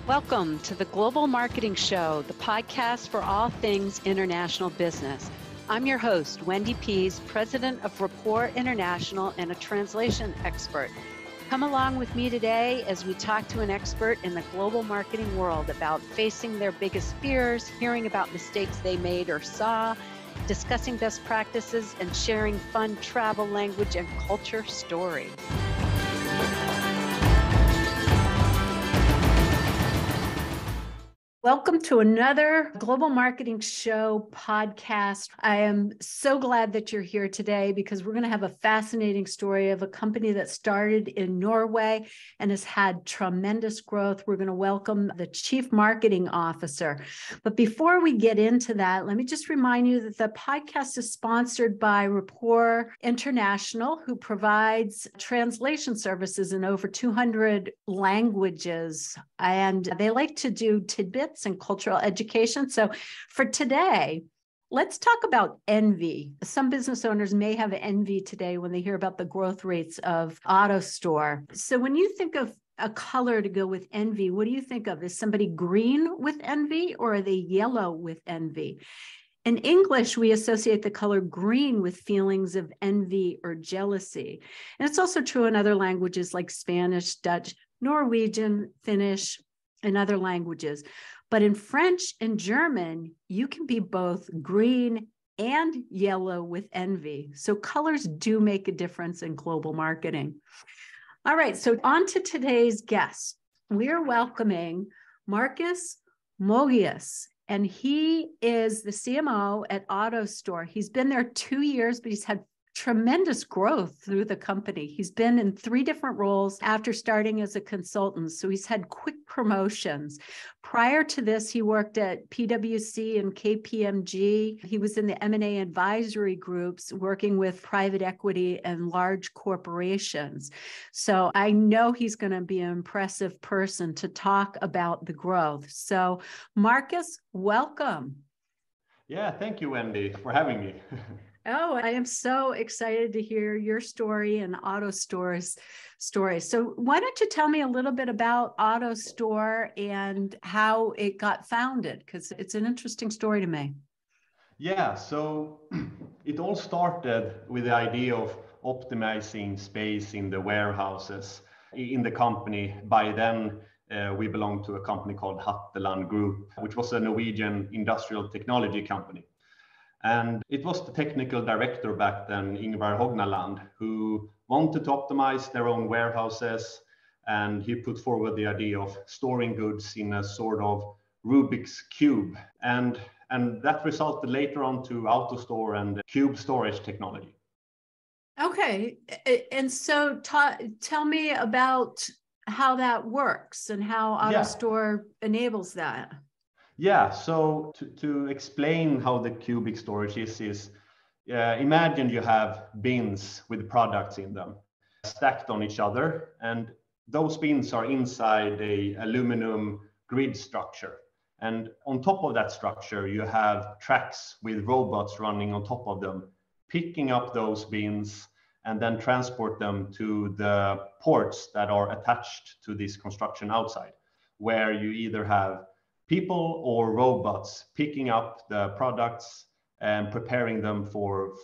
Welcome to the Global Marketing Show, the podcast for all things international business. I'm your host, Wendy Pease, president of Rapport International and a translation expert. Come along with me today as we talk to an expert in the global marketing world about facing their biggest fears, hearing about mistakes they made or saw, discussing best practices, and sharing fun travel, language, and culture stories. Welcome to another Global Marketing Show podcast. I am so glad that you're here today because we're going to have a fascinating story of a company that started in Norway and has had tremendous growth. We're going to welcome the Chief Marketing Officer. But before we get into that, let me just remind you that the podcast is sponsored by Rapport International, who provides translation services in over 200 languages. And they like to do tidbits and cultural education. So for today, let's talk about envy. Some business owners may have envy today when they hear about the growth rates of AutoStore. So when you think of a color to go with envy, what do you think of? Is somebody green with envy or are they yellow with envy? In English, we associate the color green with feelings of envy or jealousy. And it's also true in other languages like Spanish, Dutch, Norwegian, Finnish, and other languages. But in French and German, you can be both green and yellow with envy. So colors do make a difference in global marketing. All right, so on to today's guest. We're welcoming Marcus Mogéus, and he is the CMO at AutoStore. He's been there 2 years, but he's had tremendous growth through the company. He's been in 3 different roles after starting as a consultant. So he's had quick promotions. Prior to this, he worked at PwC and KPMG. He was in the M&A advisory groups working with private equity and large corporations. So I know he's going to be an impressive person to talk about the growth. So Marcus, welcome. Yeah, thank you, Wendy, for having me. Oh, I am so excited to hear your story and AutoStore's story. So why don't you tell me a little bit about AutoStore and how it got founded? Because it's an interesting story to me. Yeah, so it all started with the idea of optimizing space in the warehouses in the company. By then, we belonged to a company called Hatteland Group, which was a Norwegian industrial technology company. And it was the technical director back then, Ingvar Hognaland, who wanted to optimize their own warehouses. And he put forward the idea of storing goods in a sort of Rubik's Cube. And that resulted later on to AutoStore and cube storage technology. Okay. And so tell me about how that works and how AutoStore enables that. Yeah, so to explain how the cubic storage is imagine you have bins with products in them stacked on each other, and those bins are inside a aluminum grid structure. And on top of that structure, you have tracks with robots running on top of them, picking up those bins and then transport them to the ports that are attached to this construction outside, where you either have people or robots picking up the products and preparing them for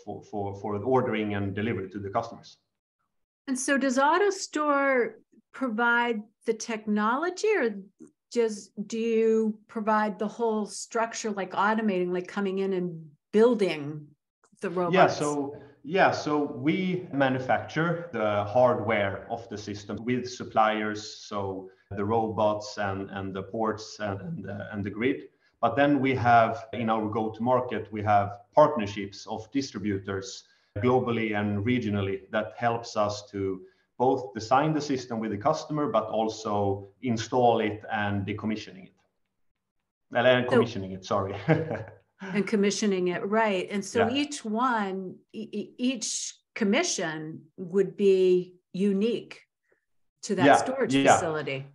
ordering and delivery to the customers. And so does AutoStore provide the technology, or just do you provide the whole structure, like automating, like coming in and building the robots? So we manufacture the hardware of the system with suppliers, so the robots and the ports and the grid. But then we have, in our go-to-market, we have partnerships of distributors globally and regionally that helps us to both design the system with the customer, but also install it and decommissioning it. And commissioning it, sorry. And commissioning it, right. And so yeah. each commission would be unique to that storage facility.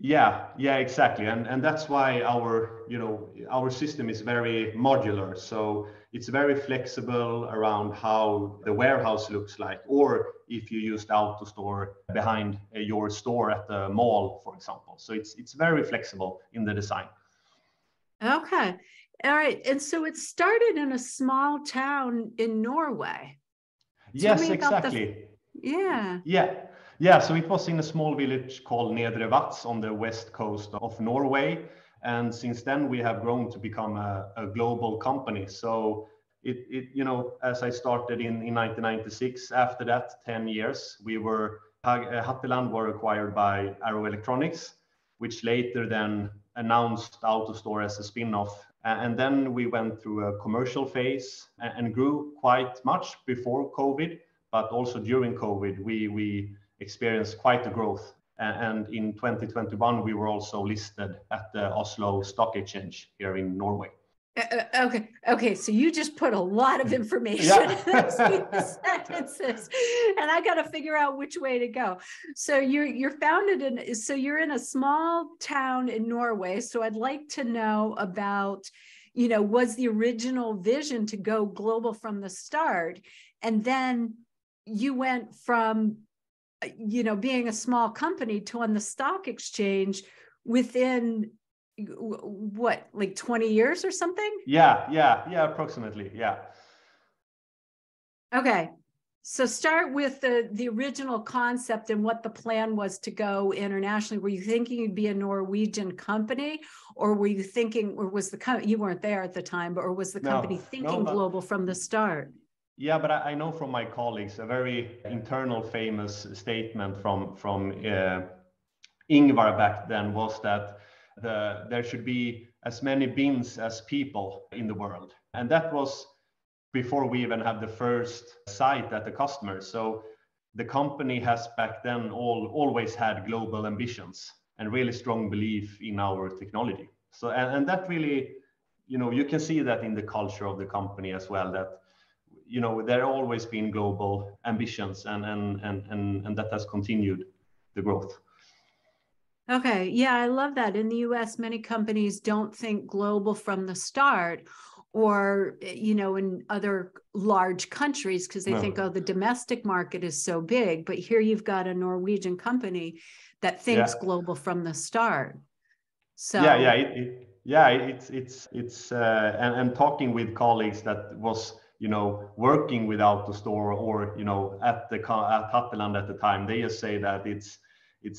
Yeah, exactly. And that's why our system is very modular. So it's very flexible around how the warehouse looks like, or if you use the AutoStore behind your store at the mall, for example. So it's very flexible in the design. Okay. All right. And so it started in a small town in Norway. Tell Yes, me about exactly. yeah. Yeah. So it was in a small village called Nedre Vats on the west coast of Norway. And since then, we have grown to become a global company. So as I started in 1996, after that, 10 years, Hatteland were acquired by Arrow Electronics, which later then announced AutoStore as a spin-off. And then we went through a commercial phase and grew quite much before COVID, but also during COVID, we experienced quite a growth. And in 2021, we were also listed at the Oslo Stock Exchange here in Norway. Okay. So you just put a lot of information in these sentences, and I got to figure out which way to go. So you're founded so you're in a small town in Norway. So I'd like to know about, was the original vision to go global from the start, and then you went from, being a small company to on the stock exchange within what, like 20 years or something? Yeah, approximately. Yeah. Okay. So start with the original concept and what the plan was to go internationally. Were you thinking you'd be a Norwegian company, or were you thinking, or was you weren't there at the time, or was the company thinking global from the start? Yeah, but I know from my colleagues a very internal famous statement from Ingvar back then was that there should be as many bins as people in the world. And that was before we even had the first site at the customer. So the company has back then always had global ambitions and really strong belief in our technology. So and that really, you can see that in the culture of the company as well, that there always been global ambitions, and that has continued the growth. Okay. Yeah, I love that. In the US, many companies don't think global from the start, or, in other large countries, because they think, oh, the domestic market is so big. But here you've got a Norwegian company that thinks global from the start. So it's and talking with colleagues that was working with AutoStore or at Hatteland at the time, they just say that it's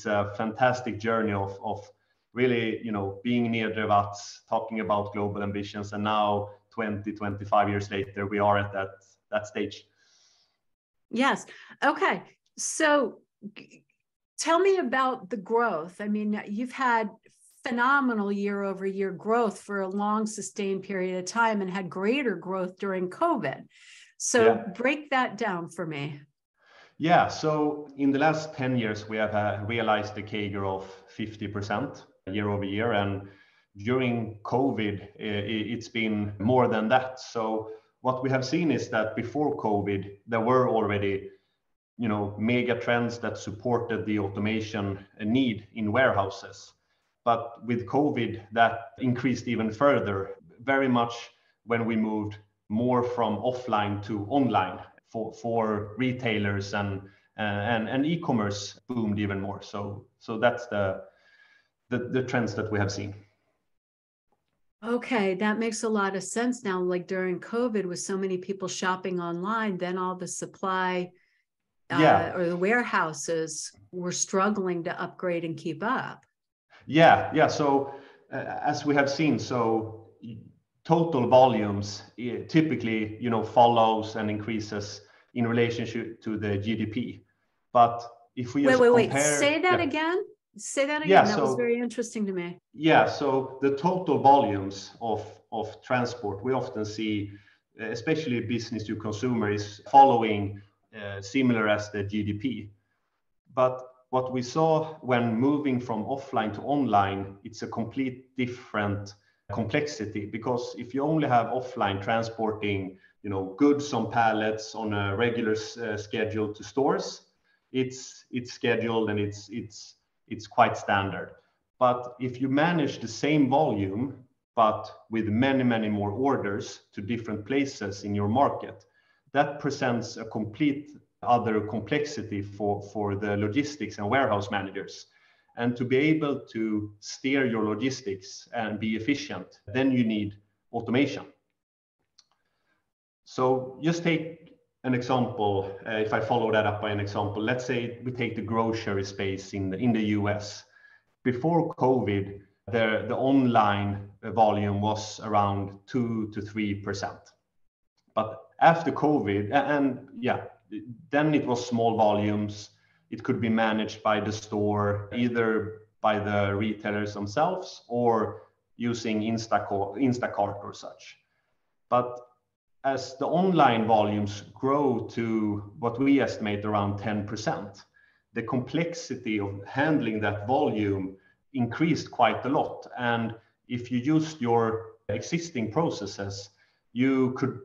a fantastic journey of really being near the Vats, talking about global ambitions, and now 25 years later we are at that stage. Yes. Okay. So tell me about the growth. I mean, you've had phenomenal year-over-year growth for a long sustained period of time, and had greater growth during COVID. So break that down for me. Yeah, so in the last 10 years, we have realized a CAGR of 50% year over year. And during COVID, it's been more than that. So what we have seen is that before COVID, there were already mega trends that supported the automation need in warehouses. But with COVID, that increased even further, very much when we moved more from offline to online for retailers, and e-commerce boomed even more. So that's the trends that we have seen. Okay, that makes a lot of sense now. Like during COVID, with so many people shopping online, then all the supply or the warehouses were struggling to upgrade and keep up. Yeah. So as we have seen, so total volumes typically follows and increases in relationship to the GDP. But if we wait, say that again. Say that again. Yeah, that was very interesting to me. Yeah, so the total volumes of transport we often see, especially business to consumer, is following similar as the GDP. But what we saw when moving from offline to online, it's a complete different complexity, because if you only have offline transporting goods on pallets on a regular schedule to stores, it's scheduled and it's quite standard. But if you manage the same volume, but with many, many more orders to different places in your market, that presents a complete other complexity for the logistics and warehouse managers. And to be able to steer your logistics and be efficient, then you need automation. So just take an example. If I follow that up by an example, let's say we take the grocery space in the US. Before COVID, the online volume was around 2 to 3%. But after COVID, and yeah, then it was small volumes. It could be managed by the store, either by the retailers themselves or using Instacart or such. But as the online volumes grow to what we estimate around 10%, the complexity of handling that volume increased quite a lot. And if you used your existing processes, you could,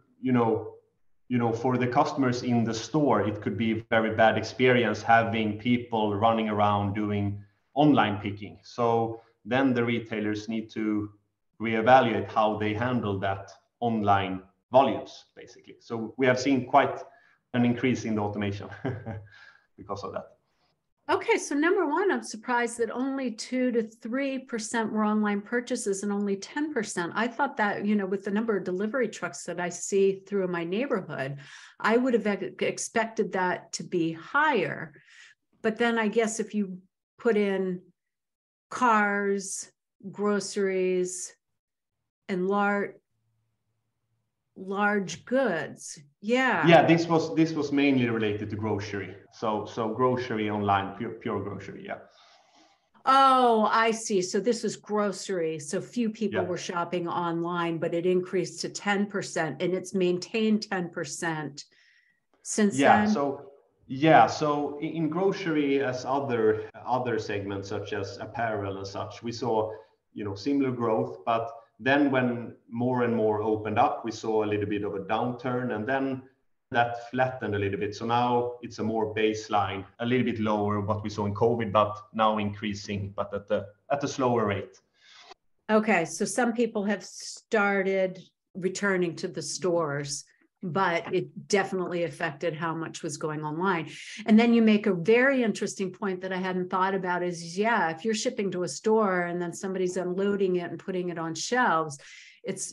for the customers in the store, it could be a very bad experience having people running around doing online picking. So then the retailers need to reevaluate how they handle that online volumes, basically. So we have seen quite an increase in the automation because of that. Okay, so number one, I'm surprised that only 2 to 3% were online purchases and only 10%. I thought that, with the number of delivery trucks that I see through my neighborhood, I would have expected that to be higher. But then I guess if you put in cars, groceries, and large goods. Yeah, this was mainly related to grocery. So grocery online, pure grocery, yeah. Oh, I see. So this was grocery. So few people were shopping online, but it increased to 10%, and it's maintained 10% since then. So in grocery, as other segments such as apparel and such, we saw similar growth, but then when more and more opened up, we saw a little bit of a downturn, and then that flattened a little bit. So now it's a more baseline, a little bit lower what we saw in COVID, but now increasing, but at a slower rate. Okay, so some people have started returning to the stores, but it definitely affected how much was going online. And then you make a very interesting point that I hadn't thought about is, if you're shipping to a store and then somebody's unloading it and putting it on shelves,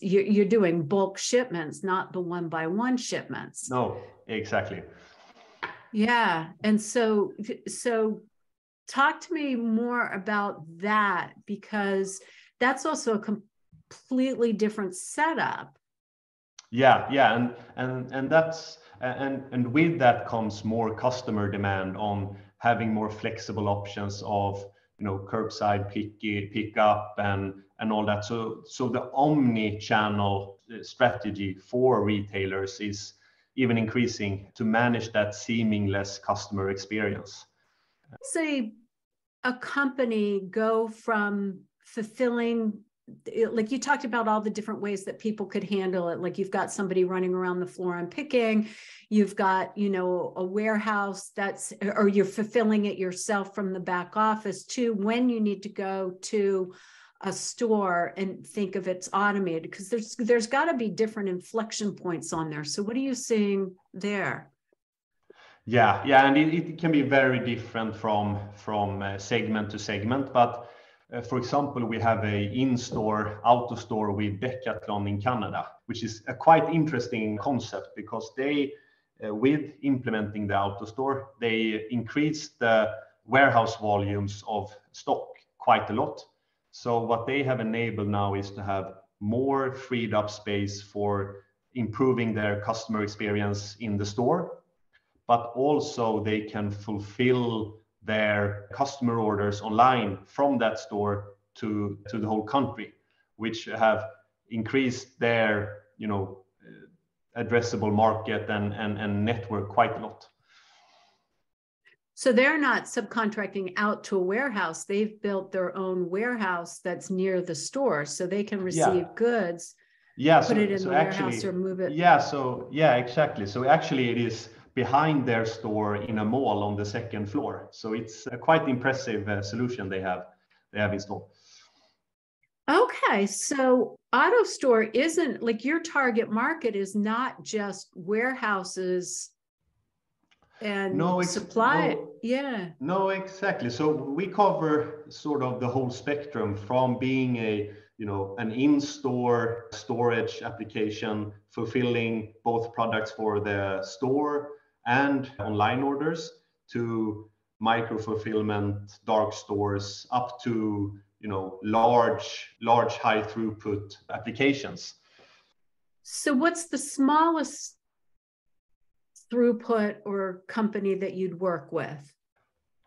you're doing bulk shipments, not the one-by-one shipments. No, exactly. Yeah. And so talk to me more about that, because that's also a completely different setup. Yeah, and that's and with that comes more customer demand on having more flexible options of curbside pickup and all that. So the omni-channel strategy for retailers is even increasing to manage that seamless customer experience. Say a company go from fulfilling, like you talked about all the different ways that people could handle it. Like you've got somebody running around the floor and picking, you've got, a warehouse or you're fulfilling it yourself from the back office, to when you need to go to a store and think of it's automated, because there's got to be different inflection points on there. So what are you seeing there? Yeah, and it can be very different from segment to segment, but for example, we have a in-store AutoStore with Decathlon in Canada, which is a quite interesting concept, because they, with implementing the AutoStore, they increased the warehouse volumes of stock quite a lot. So what they have enabled now is to have more freed up space for improving their customer experience in the store, but also they can fulfill their customer orders online from that store to the whole country, which have increased their addressable market and network quite a lot. So they're not subcontracting out to a warehouse. They've built their own warehouse that's near the store, so they can receive goods, put it in the warehouse or move it. Exactly. So actually it is behind their store in a mall on the second floor. So it's a quite impressive solution they have they have installed. Okay, so AutoStore isn't like your target market is not just warehouses and supply. Yeah. No, exactly. So we cover sort of the whole spectrum from being an in-store storage application fulfilling both products for the store and online orders to micro fulfillment, dark stores, up to large high throughput applications. So what's the smallest throughput or company that you'd work with?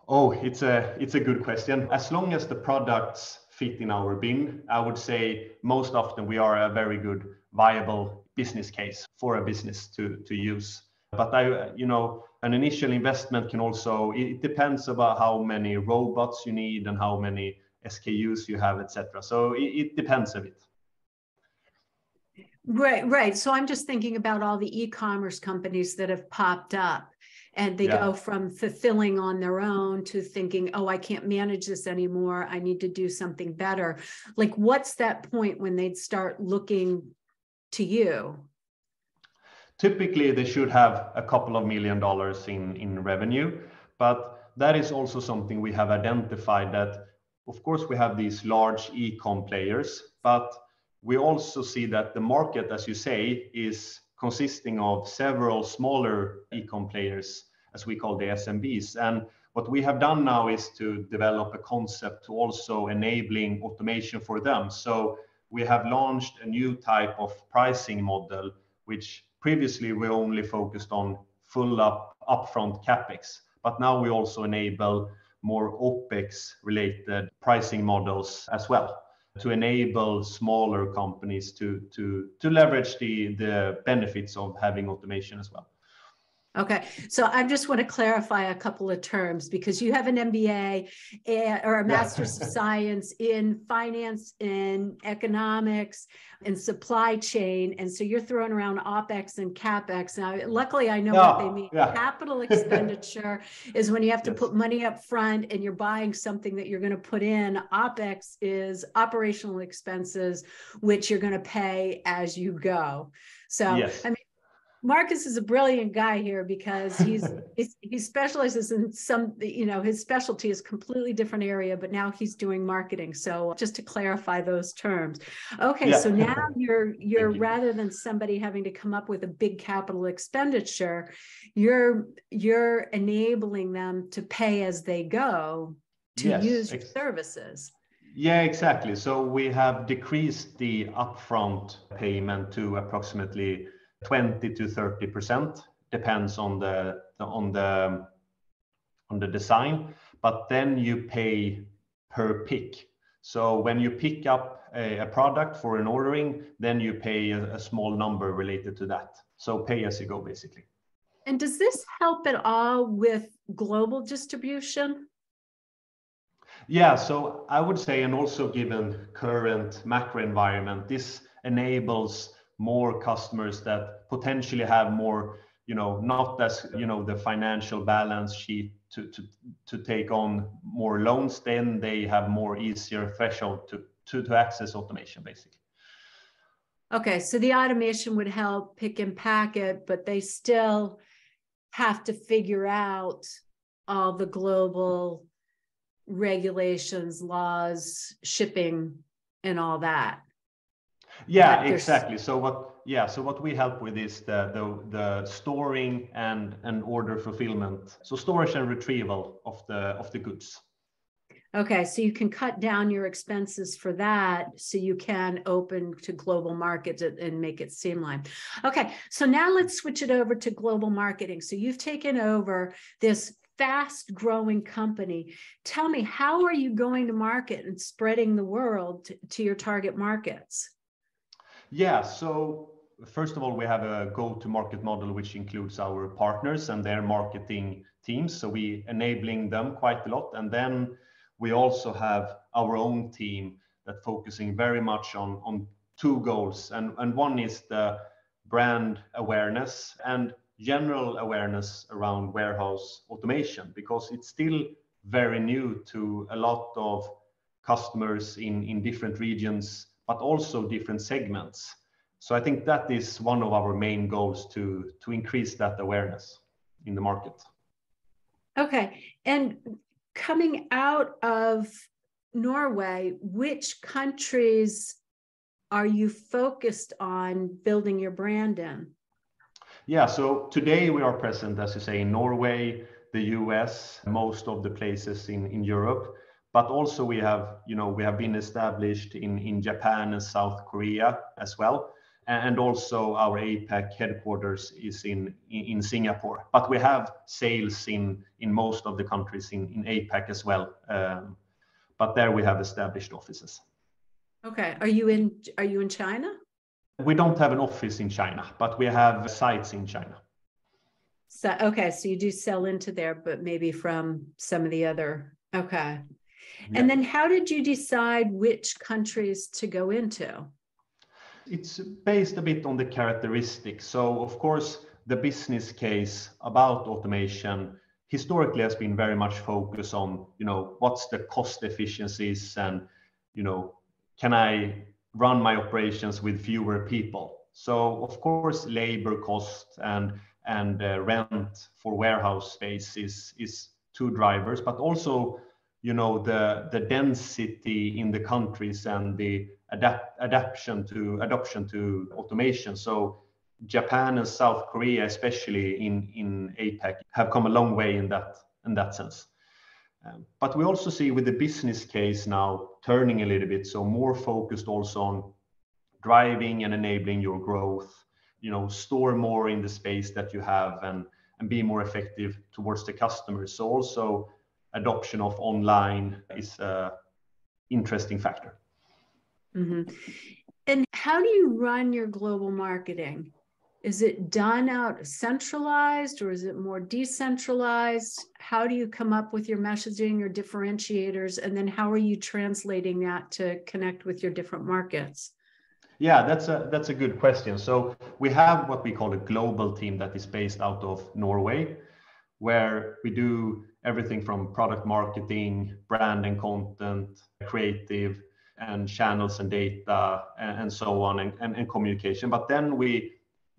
Oh, it's a good question. As long as the products fit in our bin, I would say most often we are a very good viable business case for a business to use. But an initial investment can also, it depends about how many robots you need and how many SKUs you have, etc. So it depends a bit. Right. So I'm just thinking about all the e-commerce companies that have popped up, and they go from fulfilling on their own to thinking, oh, I can't manage this anymore. I need to do something better. Like, what's that point when they'd start looking to you? Typically, they should have a couple of $1 million in revenue, but that is also something we have identified that, of course, we have these large e-com players, but we also see that the market, as you say, is consisting of several smaller e-com players, as we call the SMBs. And what we have done now is to develop a concept to also enabling automation for them. So we have launched a new type of pricing model, which previously we only focused on full upfront capex, but now we also enable more OpEx related pricing models as well, to enable smaller companies to leverage the benefits of having automation as well. Okay, so I just want to clarify a couple of terms, because you have an MBA or a Master's of Science in finance and economics and supply chain. And so you're throwing around OpEx and CapEx. Now, luckily, I know what they mean. Capital expenditure is when you have to put money up front and you're buying something that you're going to put in. OpEx is operational expenses, which you're going to pay as you go. So, I mean, Marcus is a brilliant guy here, because he specializes in some, his specialty is completely different area, but now he's doing marketing. So just to clarify those terms. Okay, so now you're rather than somebody having to come up with a big capital expenditure, you're enabling them to pay as they go to use your services. Yeah, exactly. So we have decreased the upfront payment to approximately 20 to 30%, depends on the design, but then you pay per pick. So when you pick up a product for an ordering, then you pay a small number related to that. So pay as you go, basically. And does this help at all with global distribution? Yeah, so I would say, and also given current macro environment, this enables more customers that potentially have more, not as, the financial balance sheet to take on more loans, then they have more easier threshold to access automation, basically. Okay, so the automation would help pick and pack it, but they still have to figure out all the global regulations, laws, shipping, and all that. Yeah, exactly. So what we help with is the storing and order fulfillment. So storage and retrieval of the goods. Okay, so you can cut down your expenses for that, so you can open to global markets and make it streamlined. Okay, so now let's switch it over to global marketing. So you've taken over this fast growing company. Tell me, how are you going to market and spreading the world to your target markets? Yeah, so first of all, we have a go-to-market model, which includes our partners and their marketing teams. So we enabling them quite a lot. And then we also have our own team that focusing very much on two goals. And one is the brand awareness and general awareness around warehouse automation, because it's still very new to a lot of customers in different regions, but also different segments. So I think that is one of our main goals, to increase that awareness in the market. Okay. And coming out of Norway, which countries are you focused on building your brand in? Yeah, so today we are present, as you say, in Norway, the US, most of the places in Europe, but also we have been established in Japan and South Korea as well. And also our APAC headquarters is in Singapore, but we have sales in most of the countries in APAC as well. But there we have established offices. Okay. Are you in China? We don't have an office in China, but we have sites in China. So, okay. So you do sell into there, but maybe from some of the other. Okay. Yeah. And then how did you decide which countries to go into? It's based a bit on the characteristics. So of course, the business case about automation historically has been very much focused on, what's the cost efficiencies, and, can I run my operations with fewer people? So of course, labor cost and rent for warehouse space is two drivers, but also, the density in the countries and the adoption to automation. So Japan and South Korea, especially in APAC, have come a long way in that sense. But we also see with the business case now turning a little bit, so more focused also on driving and enabling your growth, store more in the space that you have, and be more effective towards the customers. So also adoption of online is an interesting factor. Mm-hmm. And how do you run your global marketing? Is it done out centralized, or is it more decentralized? How do you come up with your messaging or differentiators? And then how are you translating that to connect with your different markets? Yeah, that's a good question. So we have what we call a global team that is based out of Norway, where we do everything from product marketing, brand and content, creative, and channels and data, and so on, and communication. But then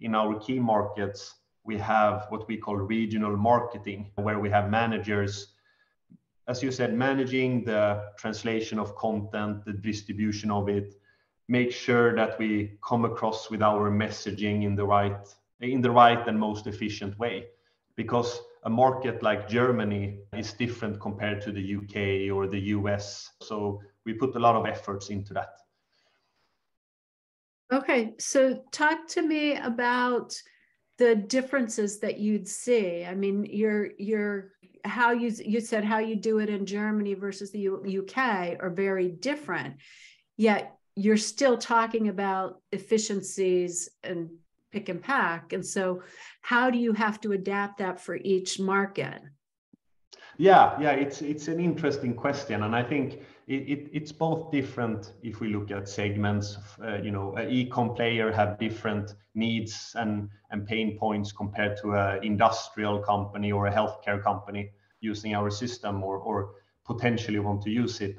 in our key markets, we have what we call regional marketing, where we have managers, as you said, managing the translation of content, the distribution of it, make sure that we come across with our messaging in the right and most efficient way. Because a market like Germany is different compared to the UK or the US. So we put a lot of efforts into that. Okay, so talk to me about the differences that you'd see. I mean, how you said how you do it in Germany versus the UK are very different, yet you're still talking about efficiencies and pick and pack. And so how do you have to adapt that for each market? Yeah, it's an interesting question, and I think it's both different if we look at segments. An e-com player have different needs and pain points compared to an industrial company or a healthcare company using our system or potentially want to use it.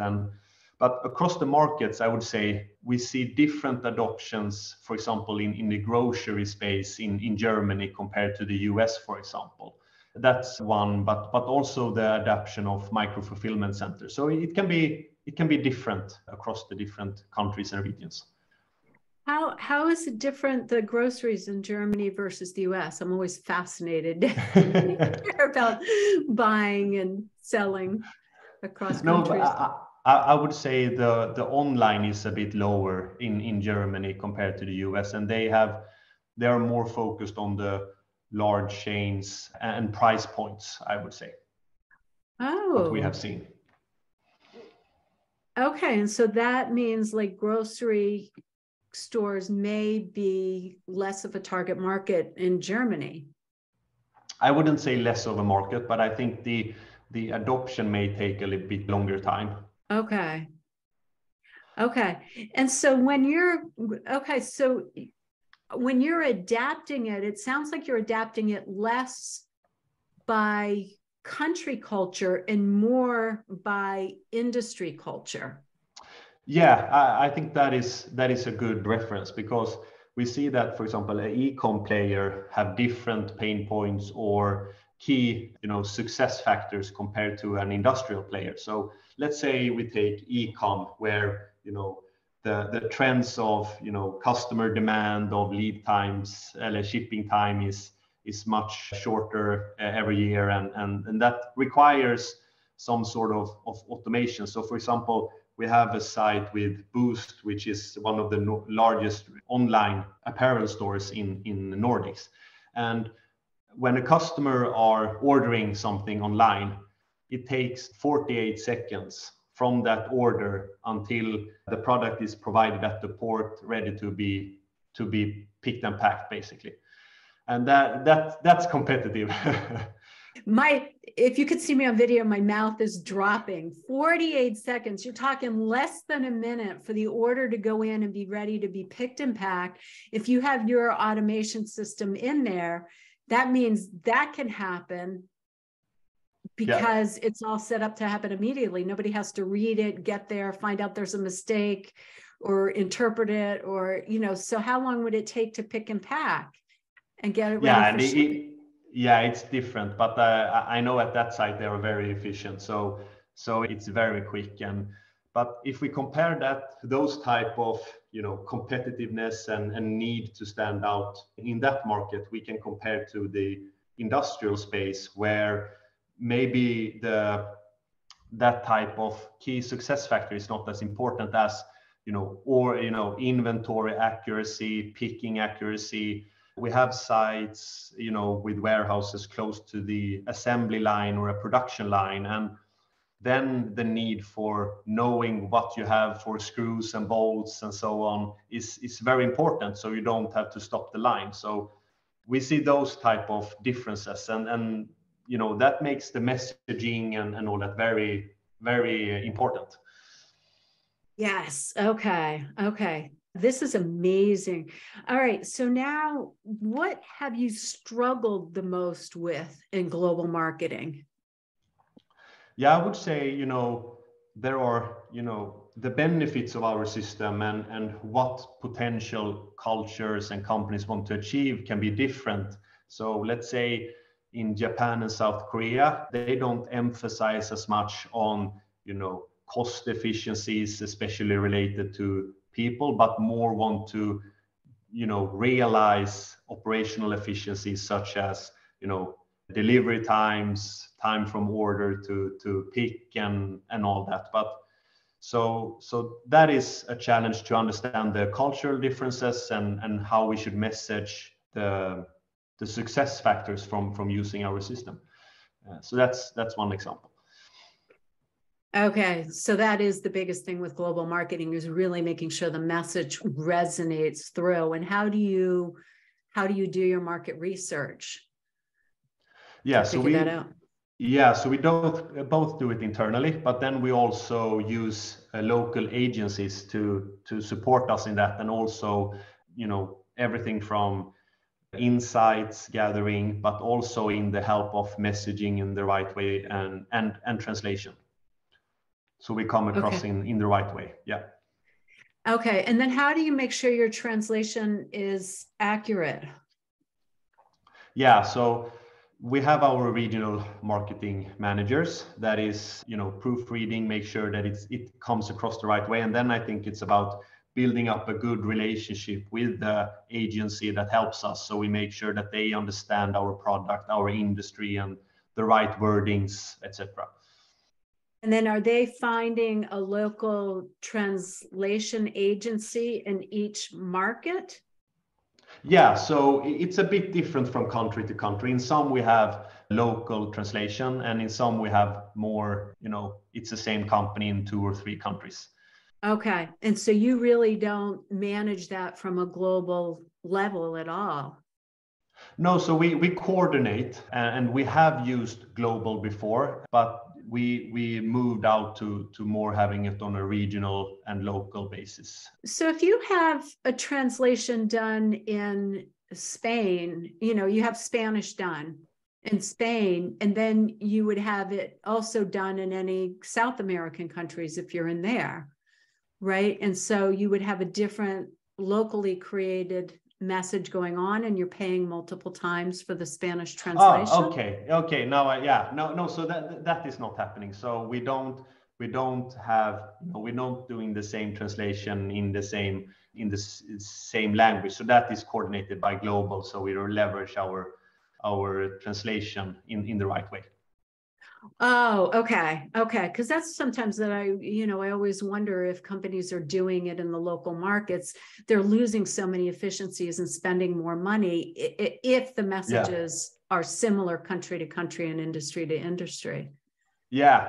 But across the markets, I would say we see different adoptions, for example, in the grocery space in Germany compared to the US, for example. That's one, but also the adoption of micro fulfillment centers. So it can be different across the different countries and regions. How is it different, the groceries in Germany versus the US? I'm always fascinated about buying and selling across countries. No, I would say the online is a bit lower in Germany compared to the US, and they are more focused on the large chains and price points, I would say. Oh, what we have seen. Okay, and so that means like grocery stores may be less of a target market in Germany. I wouldn't say less of a market, but I think the adoption may take a little bit longer time. Okay. And so when you're adapting it, it sounds like you're adapting it less by country culture and more by industry culture. Yeah, I think that is a good reference, because we see that, for example, an e-com player have different pain points or key, success factors compared to an industrial player. So let's say we take e-com, where the trends of customer demand, of lead times, shipping time is much shorter every year, and that requires some sort of automation. So for example, we have a site with Boost, which is one of the largest online apparel stores in the Nordics. And when a customer are ordering something online, it takes 48 seconds from that order until the product is provided at the port, ready to be picked and packed, basically. And that's competitive. If you could see me on video, my mouth is dropping. 48 seconds. You're talking less than a minute for the order to go in and be ready to be picked and packed. If you have your automation system in there, that means that can happen because it's all set up to happen immediately. Nobody has to read it, get there, find out there's a mistake or interpret it, or, so how long would it take to pick and pack and get it ready for shipping? Yeah, it's different, but I know at that site they are very efficient, so it's very quick. But if we compare that, those type of competitiveness and need to stand out in that market, we can compare to the industrial space, where maybe that type of key success factor is not as important as inventory accuracy, picking accuracy. We have sites, with warehouses close to the assembly line or a production line, and then the need for knowing what you have for screws and bolts and so on is very important, so you don't have to stop the line. So we see those type of differences, and that makes the messaging and all that very, very important. Yes. Okay. This is amazing. All right. So now, what have you struggled the most with in global marketing? Yeah, I would say, there are, the benefits of our system and what potential cultures and companies want to achieve can be different. So let's say in Japan and South Korea, they don't emphasize as much on, cost efficiencies, especially related to people, but more want to, realize operational efficiencies such as, delivery times, time from order to pick and all that. But so that is a challenge, to understand the cultural differences and how we should message the success factors from using our system. So that's one example. Okay, so that is the biggest thing with global marketing, is really making sure the message resonates through. And how do you do your market research? Yeah, so we don't both do it internally, but then we also use local agencies to support us in that, and also everything from insights gathering, but also in the help of messaging in the right way and translation. So we come across in the right way. Yeah. Okay. And then how do you make sure your translation is accurate? Yeah. So we have our regional marketing managers that is, proofreading, make sure that it comes across the right way. And then I think it's about building up a good relationship with the agency that helps us. So we make sure that they understand our product, our industry, and the right wordings, etc. And then are they finding a local translation agency in each market? Yeah, so it's a bit different from country to country. In some we have local translation, and in some we have more, it's the same company in 2 or 3 countries. Okay. And so you really don't manage that from a global level at all? No, so we coordinate, and we have used global before, but we moved out to more having it on a regional and local basis. So if you have a translation done in Spain, you have Spanish done in Spain, and then you would have it also done in any South American countries if you're in there. right? And so you would have a different locally created message going on, and you're paying multiple times for the Spanish translation. Oh, okay. Now, no. So that is not happening. So we don't have, we're not doing the same translation in the same language. So that is coordinated by global. So we leverage our translation in the right way. Oh, okay. Because that's sometimes that I always wonder if companies are doing it in the local markets, they're losing so many efficiencies and spending more money if the messages are similar country to country and industry to industry. Yeah.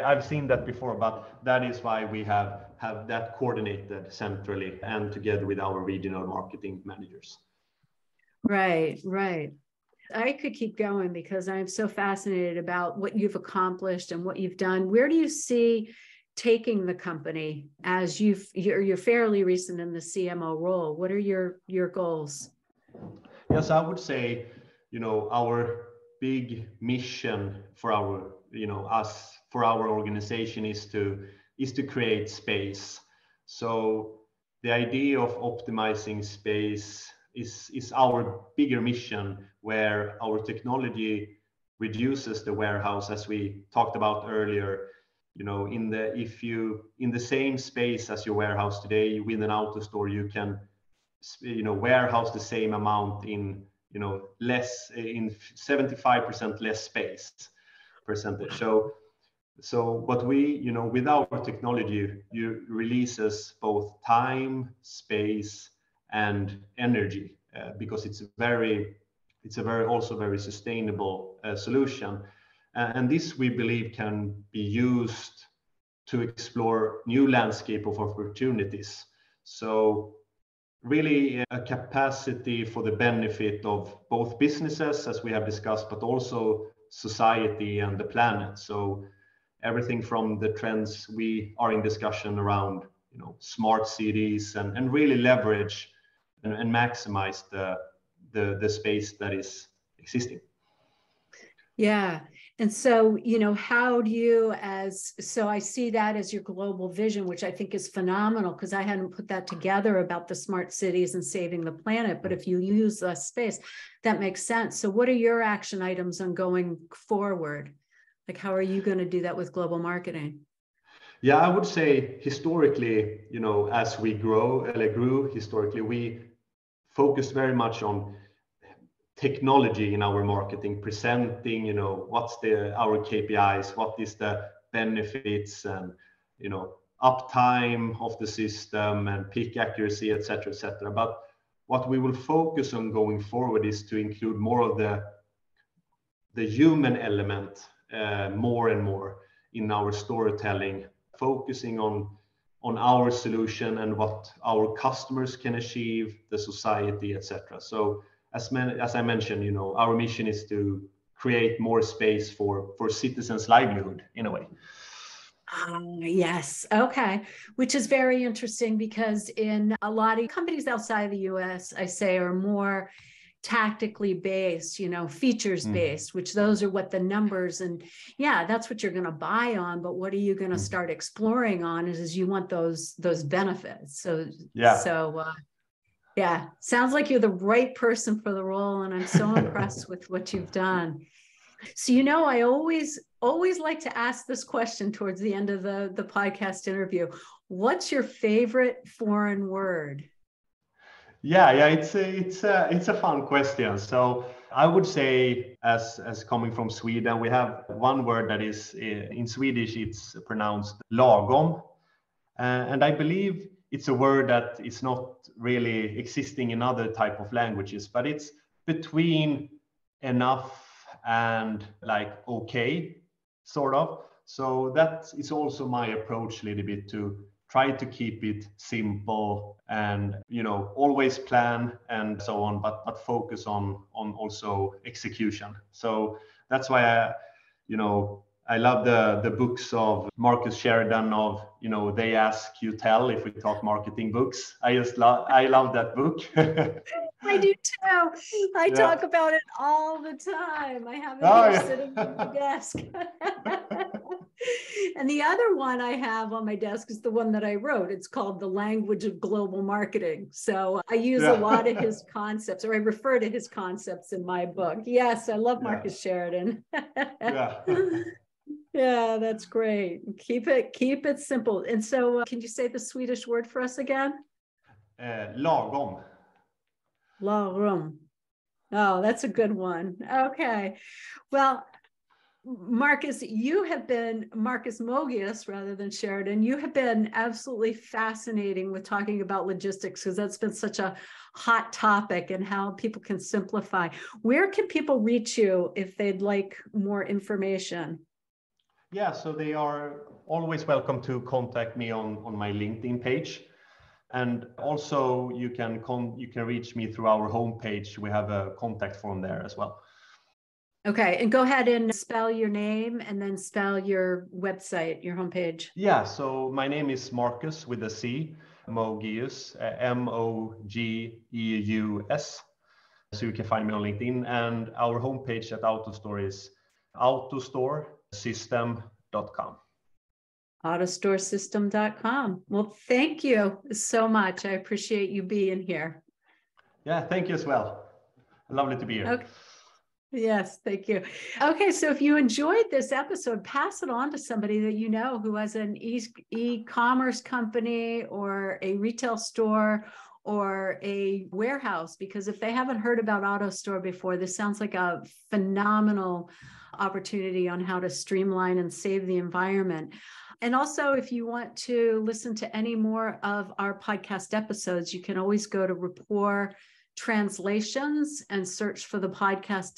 I've seen that before, but that is why we have that coordinated centrally and together with our regional marketing managers. Right. I could keep going because I'm so fascinated about what you've accomplished and what you've done. Where do you see taking the company as you're fairly recent in the CMO role? What are your goals? Yes, I would say, our big mission for our, for our organization is to create space. So the idea of optimizing space is our bigger mission, where our technology reduces the warehouse, as we talked about earlier. In the same space as your warehouse today with an AutoStore, you can warehouse the same amount in less, in 75% less space percentage. So what we, with our technology, you releases both time, space, and energy, because it's a very also very sustainable solution, and this we believe can be used to explore new landscape of opportunities. So really a capacity for the benefit of both businesses, as we have discussed, but also society and the planet. So everything from the trends we are in discussion around, smart cities, and really leverage and maximize the space that is existing. Yeah. And so, how do you so I see that as your global vision, which I think is phenomenal, because I hadn't put that together about the smart cities and saving the planet. But if you use less space, that makes sense. So what are your action items on going forward? Like, how are you going to do that with global marketing? Yeah, I would say historically, as we grew historically, we focused very much on technology in our marketing, presenting, what's our KPIs, what is the benefits, and uptime of the system and peak accuracy, etc., etc. But what we will focus on going forward is to include more of the human element, more and more in our storytelling, focusing on our solution and what our customers can achieve, the society, etc. So as I mentioned, our mission is to create more space for citizens' livelihood in a way. Yes. Okay. Which is very interesting, because in a lot of companies outside the US, I say, are more tactically based, features based, which those are what the numbers, and that's what you're going to buy on. But what are you going to start exploring on is you want those benefits. So sounds like you're the right person for the role, and I'm so impressed with what you've done. So, I always like to ask this question towards the end of the podcast interview. What's your favorite foreign word? Yeah, it's a fun question. So I would say, as coming from Sweden, we have one word that is in Swedish, it's pronounced lagom, and I believe it's a word that is not really existing in other type of languages, but it's between enough and like okay, sort of. So that is also my approach a little bit, to try to keep it simple and always plan and so on, but focus on also execution. So that's why I love the books of Marcus Sheridan of They Ask You Tell, if we talk marketing books. I love that book. I do too. I talk about it all the time. I have it here sitting on the desk. And the other one I have on my desk is the one that I wrote. It's called The Language of Global Marketing. So I use a lot of his concepts, or I refer to his concepts in my book. Yes, I love Marcus Sheridan. Yeah. Yeah, that's great. Keep it simple. And so can you say the Swedish word for us again? Lagom. Lagom. Oh, that's a good one. Okay. Well, Marcus, you have been, Marcus Mogéus rather than Sheridan, you have been absolutely fascinating with talking about logistics, because that's been such a hot topic, and how people can simplify. Where can people reach you if they'd like more information? Yeah, so they are always welcome to contact me on my LinkedIn page. And also you can reach me through our homepage. We have a contact form there as well. Okay, and go ahead and spell your name and then spell your website, your homepage. Yeah, so my name is Marcus with a C, Mogéus, Mogeus. So you can find me on LinkedIn, and our homepage at AutoStore is autostoresystem.com. AutoStoreSystem.com. Well, thank you so much. I appreciate you being here. Yeah, thank you as well. Lovely to be here. Okay. Yes, thank you. Okay, so if you enjoyed this episode, pass it on to somebody that you know who has an e-commerce company or a retail store or a warehouse, because if they haven't heard about AutoStore before, this sounds like a phenomenal opportunity on how to streamline and save the environment. And also, if you want to listen to any more of our podcast episodes, you can always go to Rapport Translations and search for the podcast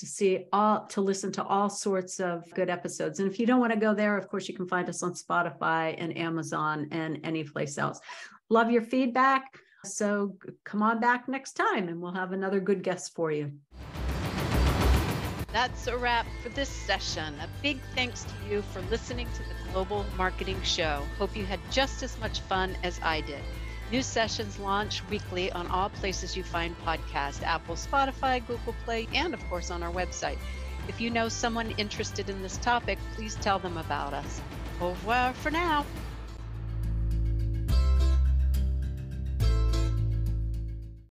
to listen to all sorts of good episodes. And if you don't want to go there, of course, you can find us on Spotify and Amazon and any place else. Love your feedback. So come on back next time and we'll have another good guest for you. That's a wrap for this session. A big thanks to you for listening to the Global Marketing Show. Hope you had just as much fun as I did. New sessions launch weekly on all places you find podcasts: Apple, Spotify, Google Play, and of course on our website. If you know someone interested in this topic, please tell them about us. Au revoir for now.